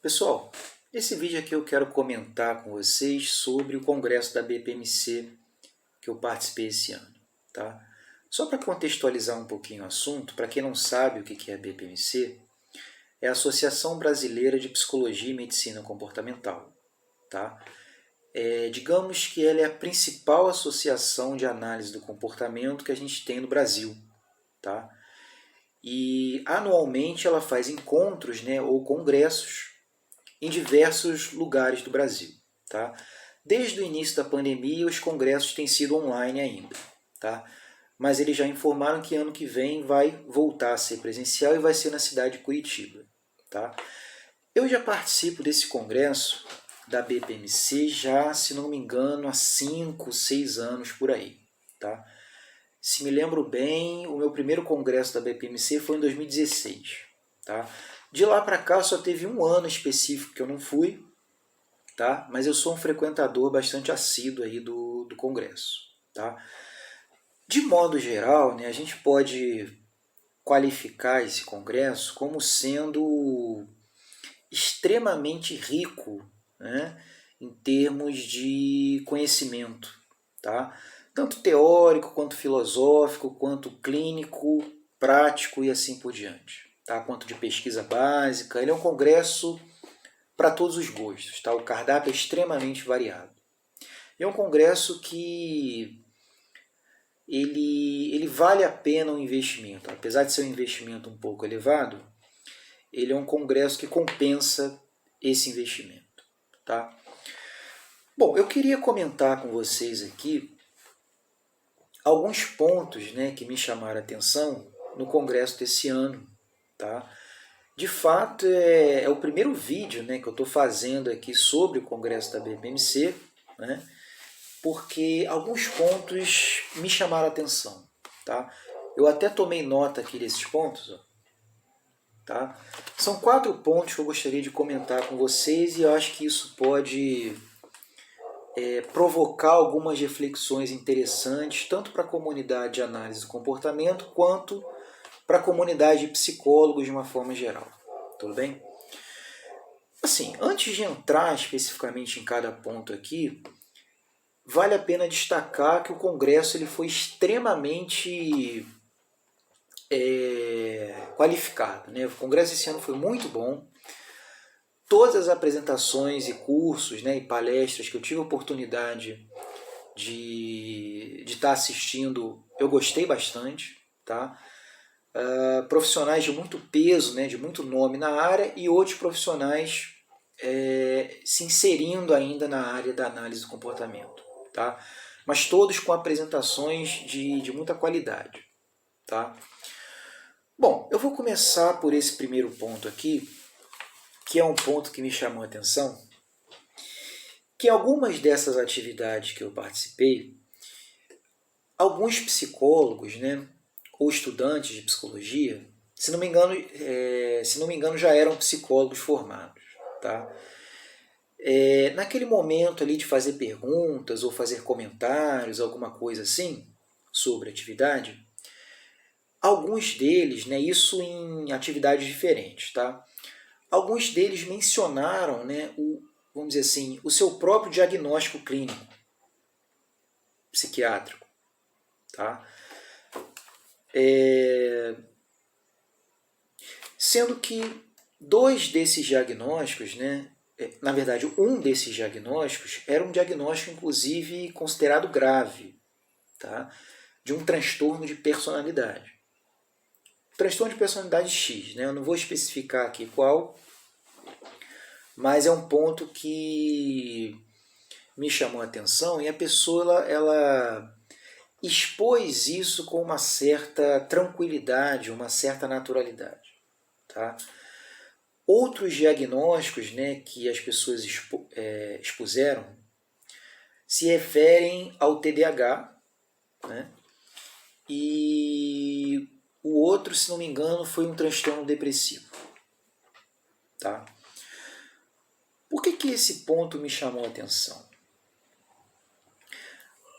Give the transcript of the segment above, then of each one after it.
Pessoal, nesse vídeo aqui eu quero comentar com vocês sobre o congresso da BPMC que eu participei esse ano. Tá? Só para contextualizar um pouquinho o assunto, para quem não sabe o que é a BPMC, é a Associação Brasileira de Psicologia e Medicina Comportamental. Tá? Digamos que ela é a principal associação de análise do comportamento que a gente tem no Brasil. Tá? E anualmente ela faz encontros, ou congressos em diversos lugares do Brasil. Tá? Desde o início da pandemia, os congressos têm sido online ainda. Tá? Mas eles já informaram que ano que vem vai voltar a ser presencial e vai ser na cidade de Curitiba. Tá? Eu já participo desse congresso da BPMC já, se não me engano, há 5, 6 anos por aí. Tá? Se me lembro bem, o meu primeiro congresso da BPMC foi em 2016. Tá? De lá para cá só teve um ano específico que eu não fui, tá? Mas eu sou um frequentador bastante assíduo aí do congresso. Tá? De modo geral, a gente pode qualificar esse congresso como sendo extremamente rico, em termos de conhecimento. Tá? Tanto teórico, quanto filosófico, quanto clínico, prático e assim por diante. Tá? Quanto de pesquisa básica. Ele é um congresso para todos os gostos. Tá? O cardápio é extremamente variado. É um congresso que ele vale a pena o investimento. Apesar de ser um investimento um pouco elevado, ele é um congresso que compensa esse investimento. Tá? Bom, eu queria comentar com vocês aqui alguns pontos que me chamaram a atenção no congresso desse ano. Tá? De fato, é o primeiro vídeo que eu estou fazendo aqui sobre o congresso da BPMC, porque alguns pontos me chamaram a atenção. Tá? Eu até tomei nota aqui desses pontos. Tá? São 4 pontos que eu gostaria de comentar com vocês e eu acho que isso pode provocar algumas reflexões interessantes, tanto para a comunidade de análise do comportamento, quanto para a comunidade de psicólogos de uma forma geral. Tudo bem? Assim, antes de entrar especificamente em cada ponto aqui, vale a pena destacar que o congresso ele foi extremamente qualificado. O congresso esse ano foi muito bom. Todas as apresentações e cursos e palestras que eu tive a oportunidade de estar assistindo, eu gostei bastante. Tá? Profissionais de muito peso, de muito nome na área, e outros profissionais se inserindo ainda na área da análise do comportamento. Tá? Mas todos com apresentações de muita qualidade. Tá? Bom, eu vou começar por esse primeiro ponto aqui, que é um ponto que me chamou a atenção, que algumas dessas atividades que eu participei, alguns psicólogos, ou estudantes de psicologia, se não me engano já eram psicólogos formados. Tá? Naquele momento ali de fazer perguntas ou fazer comentários, alguma coisa assim, sobre a atividade, alguns deles, isso em atividades diferentes, tá? Alguns deles mencionaram, vamos dizer assim, o seu próprio diagnóstico clínico, psiquiátrico. Tá? Sendo que 2 desses diagnósticos, na verdade, um desses diagnósticos era um diagnóstico, inclusive, considerado grave, tá? De um transtorno de personalidade. Transtorno de personalidade X, eu não vou especificar aqui qual, mas é um ponto que me chamou a atenção e a pessoa ela expôs isso com uma certa tranquilidade, uma certa naturalidade. Tá? Outros diagnósticos que as pessoas expuseram se referem ao TDAH, e o outro, se não me engano, foi um transtorno depressivo. Tá? Por que esse ponto me chamou a atenção?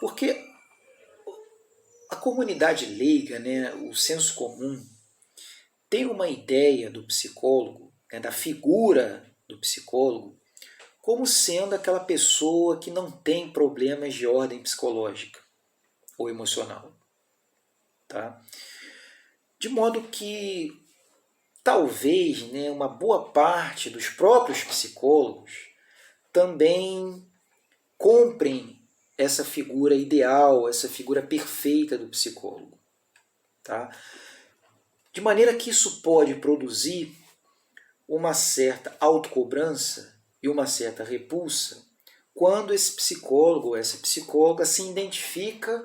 Porque a comunidade leiga, o senso comum, tem uma ideia do psicólogo, da figura do psicólogo como sendo aquela pessoa que não tem problemas de ordem psicológica ou emocional. Tá? De modo que talvez, né, uma boa parte dos próprios psicólogos também comprem essa figura ideal, essa figura perfeita do psicólogo. Tá? De maneira que isso pode produzir uma certa autocobrança e uma certa repulsa quando esse psicólogo ou essa psicóloga se identifica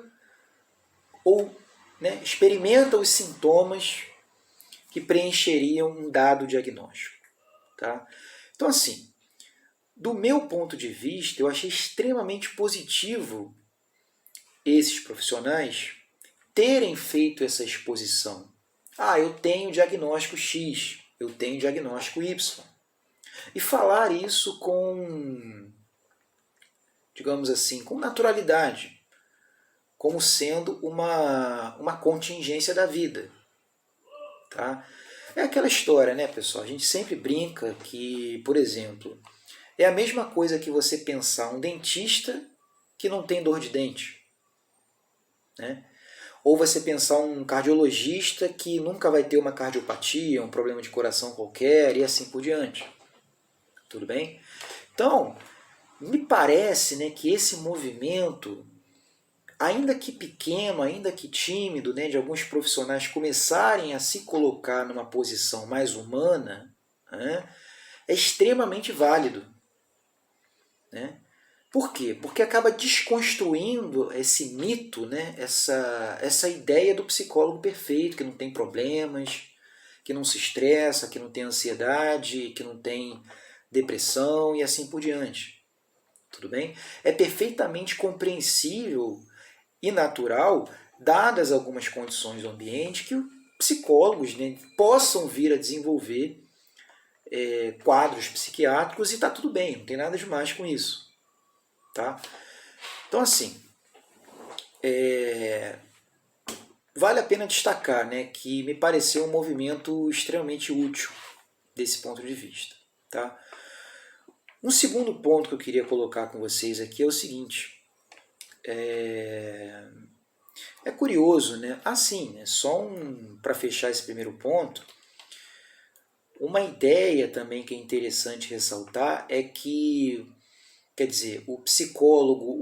ou, né, experimenta os sintomas que preencheriam um dado diagnóstico. Tá? Então, assim, do meu ponto de vista, eu achei extremamente positivo esses profissionais terem feito essa exposição. Eu tenho diagnóstico X, eu tenho diagnóstico Y. E falar isso com, digamos assim, com naturalidade, como sendo uma contingência da vida. Tá? É aquela história, né, pessoal? A gente sempre brinca que, por exemplo, é a mesma coisa que você pensar um dentista que não tem dor de dente. Né? Ou você pensar um cardiologista que nunca vai ter uma cardiopatia, um problema de coração qualquer e assim por diante. Tudo bem? Então, me parece, né, que esse movimento, ainda que pequeno, ainda que tímido, né, de alguns profissionais começarem a se colocar numa posição mais humana, né, é extremamente válido. Né? Por quê? Porque acaba desconstruindo esse mito, né, essa ideia do psicólogo perfeito, que não tem problemas, que não se estressa, que não tem ansiedade, que não tem depressão e assim por diante. Tudo bem? É perfeitamente compreensível e natural, dadas algumas condições do ambiente, que psicólogos, né, possam vir a desenvolver quadros psiquiátricos e está tudo bem, não tem nada demais com isso. Tá? Então, assim, vale a pena destacar, né, que me pareceu um movimento extremamente útil desse ponto de vista. Tá? Um segundo ponto que eu queria colocar com vocês aqui é o seguinte. É curioso, né? Só para fechar esse primeiro ponto, uma ideia também que é interessante ressaltar é que, quer dizer, o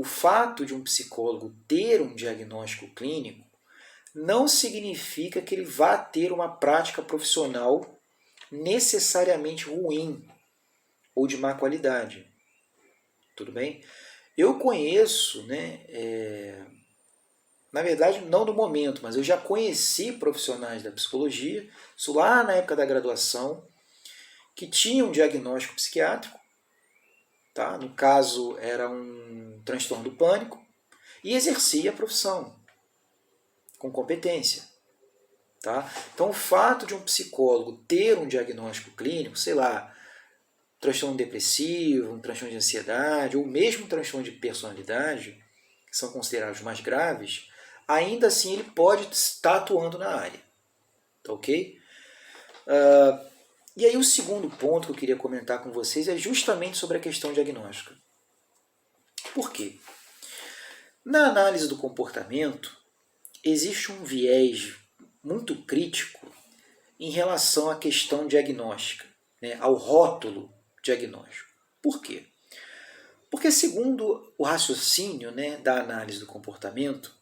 fato de um psicólogo ter um diagnóstico clínico não significa que ele vá ter uma prática profissional necessariamente ruim ou de má qualidade. Tudo bem? Eu conheço, né, na verdade não no momento, mas eu já conheci profissionais da psicologia, isso lá na época da graduação, que tinham um diagnóstico psiquiátrico, tá? No caso era um transtorno do pânico, e exercia a profissão com competência. Tá? Então o fato de um psicólogo ter um diagnóstico clínico, sei lá, transtorno depressivo, um transtorno de ansiedade, ou mesmo um transtorno de personalidade, que são considerados mais graves, ainda assim ele pode estar atuando na área. Tá ok? E aí o segundo ponto que eu queria comentar com vocês é justamente sobre a questão diagnóstica. Por quê? Na análise do comportamento, existe um viés muito crítico em relação à questão diagnóstica, né, ao rótulo diagnóstico. Por quê? Porque segundo o raciocínio, né, da análise do comportamento,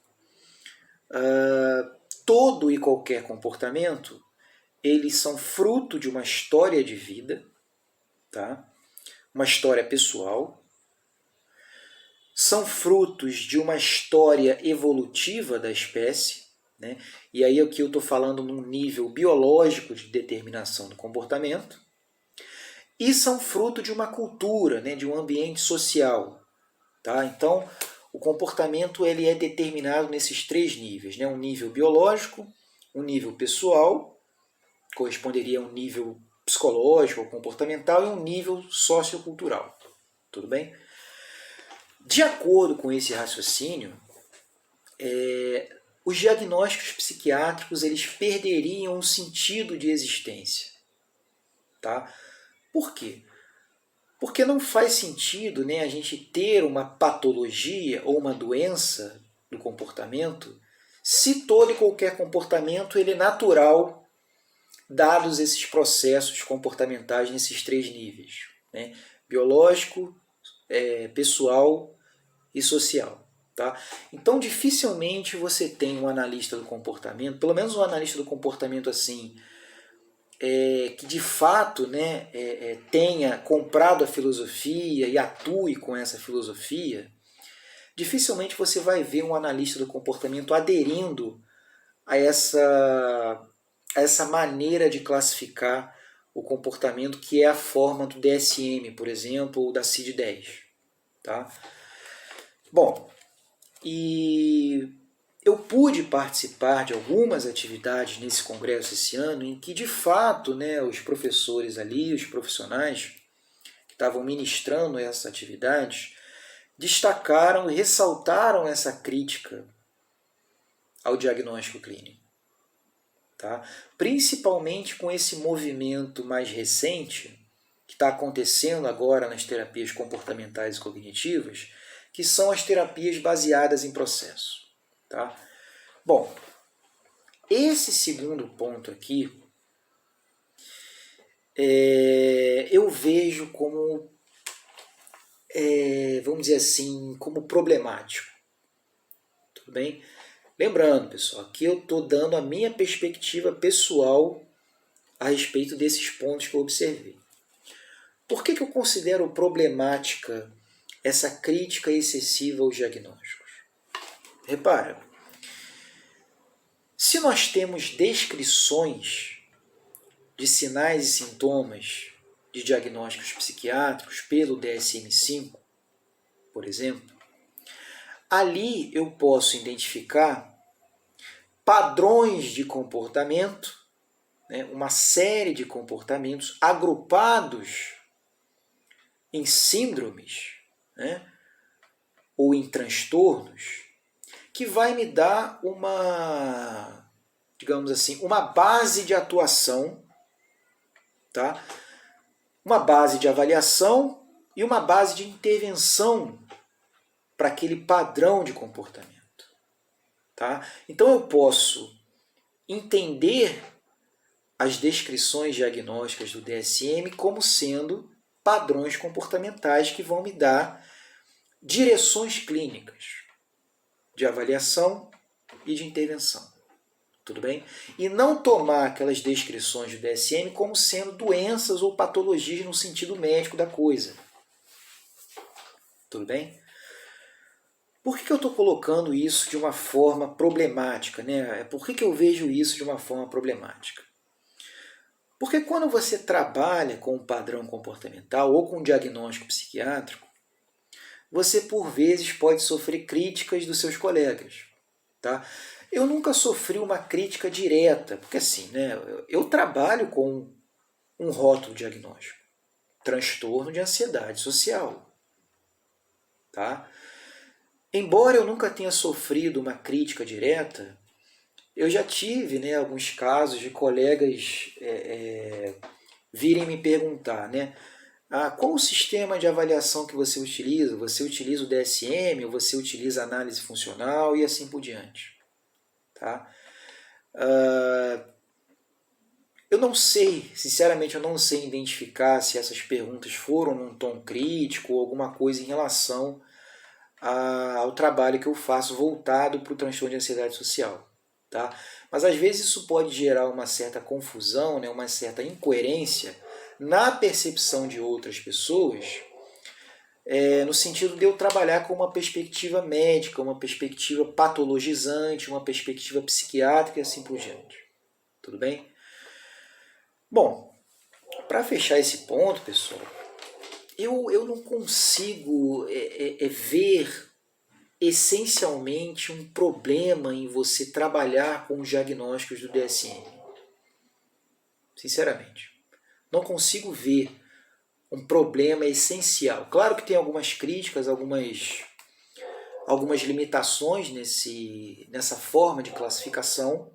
todo e qualquer comportamento, eles são fruto de uma história de vida, tá? Uma história pessoal, são frutos de uma história evolutiva da espécie, né? E aí aqui eu estou falando num nível biológico de determinação do comportamento, e são fruto de uma cultura, né? De um ambiente social. Tá? Então, o comportamento ele é determinado nesses três níveis, né? Um nível biológico, um nível pessoal, corresponderia a um nível psicológico ou comportamental, e um nível sociocultural. Tudo bem? De acordo com esse raciocínio, os diagnósticos psiquiátricos eles perderiam o sentido de existência. Tá? Por quê? Porque não faz sentido, né, a gente ter uma patologia ou uma doença do comportamento se todo e qualquer comportamento ele é natural, dados esses processos comportamentais nesses 3 níveis, né? Biológico, pessoal e social. Tá? Então, dificilmente você tem um analista do comportamento, pelo menos um analista do comportamento assim, que de fato, né, tenha comprado a filosofia e atue com essa filosofia. Dificilmente você vai ver um analista do comportamento aderindo a essa maneira de classificar o comportamento, que é a forma do DSM, por exemplo, ou da CID-10. Tá? Bom, e eu pude participar de algumas atividades nesse congresso esse ano em que, de fato, né, os professores ali, os profissionais que estavam ministrando essas atividades, destacaram e ressaltaram essa crítica ao diagnóstico clínico. Tá? Principalmente com esse movimento mais recente, que está acontecendo agora nas terapias comportamentais e cognitivas, que são as terapias baseadas em processo. Tá? Bom, esse segundo ponto aqui, eu vejo como, vamos dizer assim, como problemático. Tudo bem? Lembrando, pessoal, aqui eu estou dando a minha perspectiva pessoal a respeito desses pontos que eu observei. Por que eu considero problemática essa crítica excessiva aos diagnósticos? Repara, se nós temos descrições de sinais e sintomas de diagnósticos psiquiátricos pelo DSM-5, por exemplo, ali eu posso identificar padrões de comportamento, né, uma série de comportamentos agrupados em síndromes, né, ou em transtornos, que vai me dar uma, digamos assim, uma base de atuação, tá? Uma base de avaliação e uma base de intervenção para aquele padrão de comportamento. Tá? Então eu posso entender as descrições diagnósticas do DSM como sendo padrões comportamentais que vão me dar direções clínicas de avaliação e de intervenção. Tudo bem? E não tomar aquelas descrições do DSM como sendo doenças ou patologias no sentido médico da coisa. Tudo bem? Por que eu estou colocando isso de uma forma problemática, né? Por que eu vejo isso de uma forma problemática? Porque quando você trabalha com um padrão comportamental ou com um diagnóstico psiquiátrico, você por vezes pode sofrer críticas dos seus colegas. Tá? Eu nunca sofri uma crítica direta, porque assim, né, eu trabalho com um rótulo diagnóstico, transtorno de ansiedade social. Tá? Embora eu nunca tenha sofrido uma crítica direta, eu já tive, né, alguns casos de colegas virem me perguntar, né, qual o sistema de avaliação que você utiliza? Você utiliza o DSM ou você utiliza análise funcional e assim por diante? Tá? Eu não sei, sinceramente eu não sei identificar se essas perguntas foram num tom crítico ou alguma coisa em relação ao trabalho que eu faço voltado para o transtorno de ansiedade social. Tá? Mas às vezes isso pode gerar uma certa confusão, né, uma certa incoerência na percepção de outras pessoas, no sentido de eu trabalhar com uma perspectiva médica, uma perspectiva patologizante, uma perspectiva psiquiátrica e assim por diante. Tudo bem? Bom, para fechar esse ponto, pessoal, eu não consigo ver essencialmente um problema em você trabalhar com os diagnósticos do DSM. Sinceramente. Não consigo ver um problema essencial. Claro que tem algumas críticas, algumas limitações nessa forma de classificação,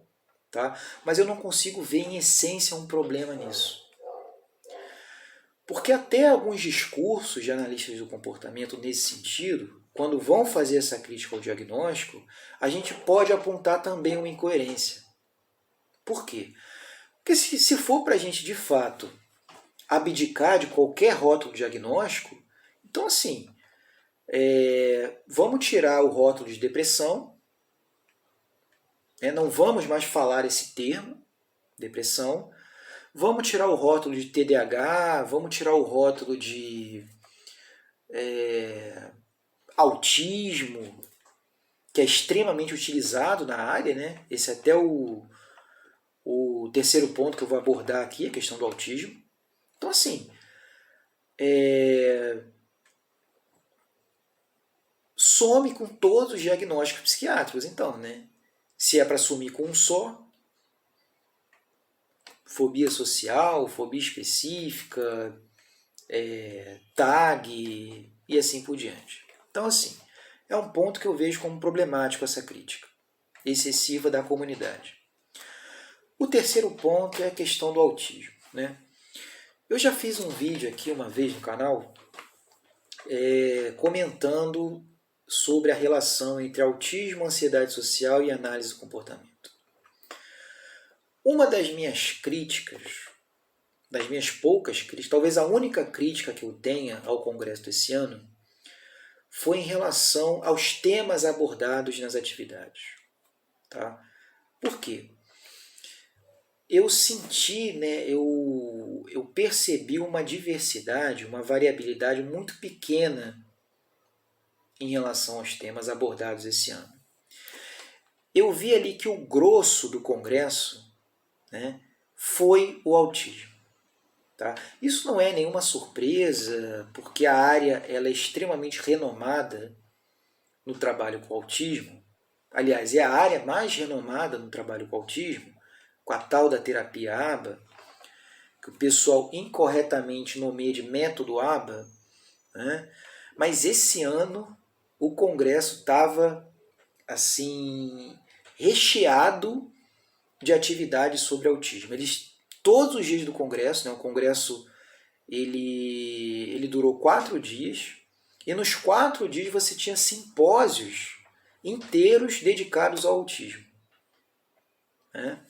tá? Mas eu não consigo ver em essência um problema nisso. Porque até alguns discursos de analistas do comportamento nesse sentido, quando vão fazer essa crítica ao diagnóstico, a gente pode apontar também uma incoerência. Por quê? Porque se for para a gente, de fato, abdicar de qualquer rótulo diagnóstico, então assim, vamos tirar o rótulo de depressão, não vamos mais falar esse termo, depressão, vamos tirar o rótulo de TDAH, vamos tirar o rótulo de autismo, que é extremamente utilizado na área, né? Esse é até o terceiro ponto que eu vou abordar aqui, a questão do autismo. Então, assim, some com todos os diagnósticos psiquiátricos, então, né? Se é para sumir com um só, fobia social, fobia específica, TAG e assim por diante. Então, assim, é um ponto que eu vejo como problemático essa crítica excessiva da comunidade. O terceiro ponto é a questão do autismo, né? Eu já fiz um vídeo aqui uma vez no canal comentando sobre a relação entre autismo, ansiedade social e análise do comportamento. Uma das minhas críticas, das minhas poucas críticas, talvez a única crítica que eu tenha ao Congresso desse ano, foi em relação aos temas abordados nas atividades. Tá? Por quê? Eu senti, né, eu percebi uma diversidade, uma variabilidade muito pequena em relação aos temas abordados esse ano. Eu vi ali que o grosso do Congresso, né, foi o autismo. Tá? Isso não é nenhuma surpresa, porque a área ela é extremamente renomada no trabalho com autismo. Aliás, é a área mais renomada no trabalho com autismo, com a tal da terapia ABA, que o pessoal incorretamente nomeia de método ABA, né? Mas esse ano o Congresso estava assim recheado de atividades sobre autismo. Todos os dias do Congresso, né, o Congresso ele durou 4 dias, e nos 4 dias você tinha simpósios inteiros dedicados ao autismo. Né?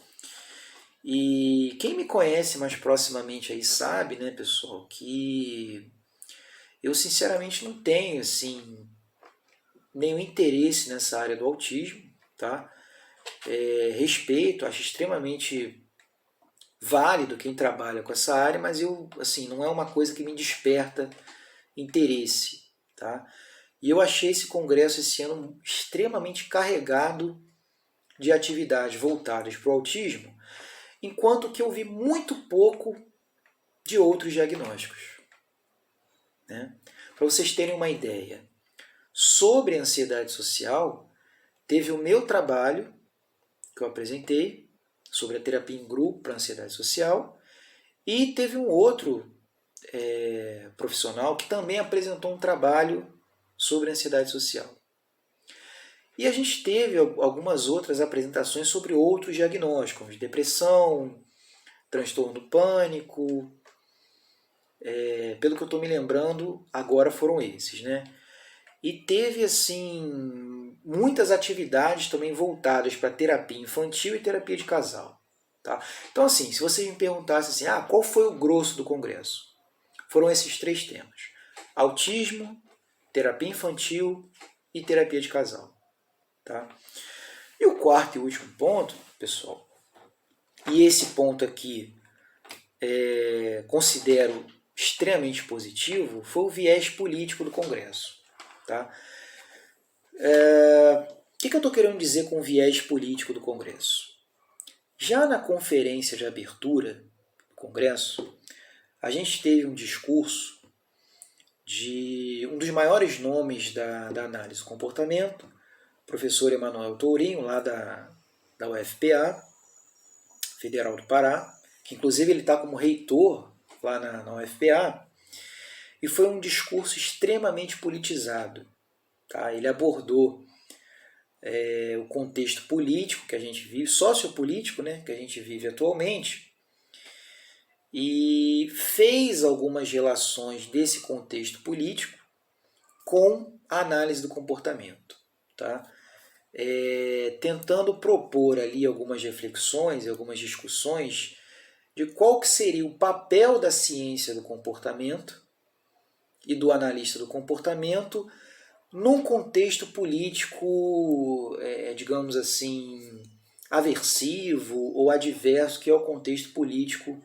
E quem me conhece mais proximamente aí sabe, né, pessoal, que eu sinceramente não tenho assim nenhum interesse nessa área do autismo, tá? Respeito, acho extremamente válido quem trabalha com essa área, mas eu assim não é uma coisa que me desperta interesse, tá? E eu achei esse congresso esse ano extremamente carregado de atividades voltadas para o autismo, enquanto que eu vi muito pouco de outros diagnósticos. Né? Para vocês terem uma ideia, sobre a ansiedade social, teve o meu trabalho, que eu apresentei, sobre a terapia em grupo para ansiedade social, e teve um outro profissional que também apresentou um trabalho sobre ansiedade social. E a gente teve algumas outras apresentações sobre outros diagnósticos, como depressão, transtorno do pânico. Pelo que eu estou me lembrando, agora foram esses. Né? E teve assim muitas atividades também voltadas para terapia infantil e terapia de casal. Tá? Então, assim, se vocês me perguntassem assim, qual foi o grosso do congresso? Foram esses 3 temas: autismo, terapia infantil e terapia de casal. Tá? E o quarto e último ponto, pessoal, e esse ponto aqui considero extremamente positivo, foi o viés político do Congresso. Tá? O que eu estou querendo dizer com o viés político do Congresso? Já na conferência de abertura do Congresso, a gente teve um discurso de um dos maiores nomes da análise do comportamento, o professor Emanuel Tourinho, lá da UFPA, Federal do Pará, que inclusive ele está como reitor lá na UFPA, e foi um discurso extremamente politizado. Tá? Ele abordou o contexto político que a gente vive, sociopolítico, né, que a gente vive atualmente, e fez algumas relações desse contexto político com a análise do comportamento, tá? Tentando propor ali algumas reflexões, algumas discussões de qual que seria o papel da ciência do comportamento e do analista do comportamento num contexto político, digamos assim, aversivo ou adverso, que é o contexto político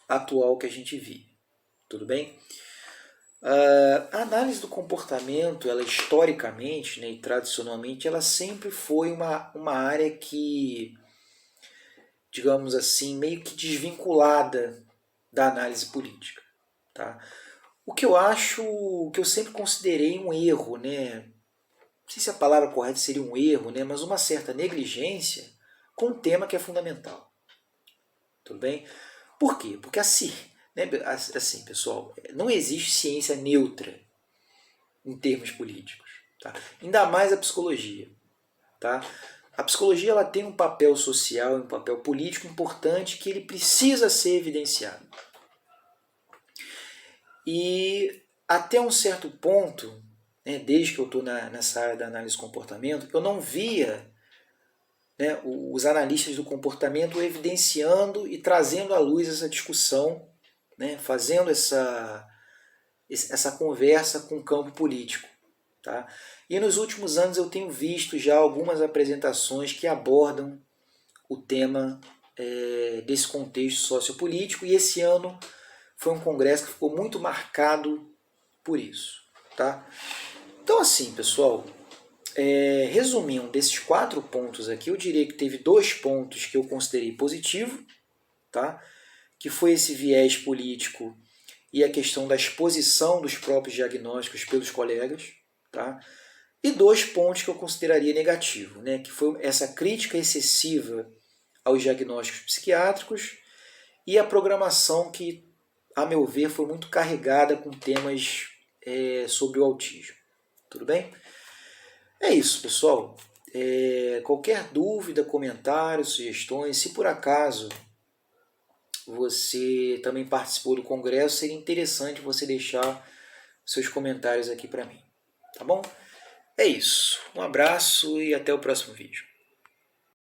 atual que a gente vive. Tudo bem? A análise do comportamento, ela historicamente, né, e tradicionalmente, ela sempre foi uma área que, digamos assim, meio que desvinculada da análise política. Tá? O que eu sempre considerei um erro, né? Não sei se a palavra correta seria um erro, né? Mas uma certa negligência com um tema que é fundamental. Tudo bem? Por quê? Porque assim, pessoal, não existe ciência neutra em termos políticos. Tá? Ainda mais a psicologia. Tá? A psicologia ela tem um papel social, um papel político importante que ele precisa ser evidenciado. E até um certo ponto, né, desde que eu estou nessa área da análise do comportamento, eu não via, né, os analistas do comportamento evidenciando e trazendo à luz essa discussão, né, fazendo essa conversa com o campo político. Tá? E nos últimos anos eu tenho visto já algumas apresentações que abordam o tema desse contexto sociopolítico, e esse ano foi um congresso que ficou muito marcado por isso. Tá? Então assim, pessoal, resumindo, desses 4 pontos aqui, eu diria que teve 2 pontos que eu considerei positivo, tá? Que foi esse viés político e a questão da exposição dos próprios diagnósticos pelos colegas, tá? E 2 pontos que eu consideraria negativo, né? Que foi essa crítica excessiva aos diagnósticos psiquiátricos e a programação que, a meu ver, foi muito carregada com temas sobre o autismo. Tudo bem? É isso, pessoal. Qualquer dúvida, comentário, sugestões, se por acaso você também participou do congresso, seria interessante você deixar seus comentários aqui para mim. Tá bom? É isso. Um abraço e até o próximo vídeo.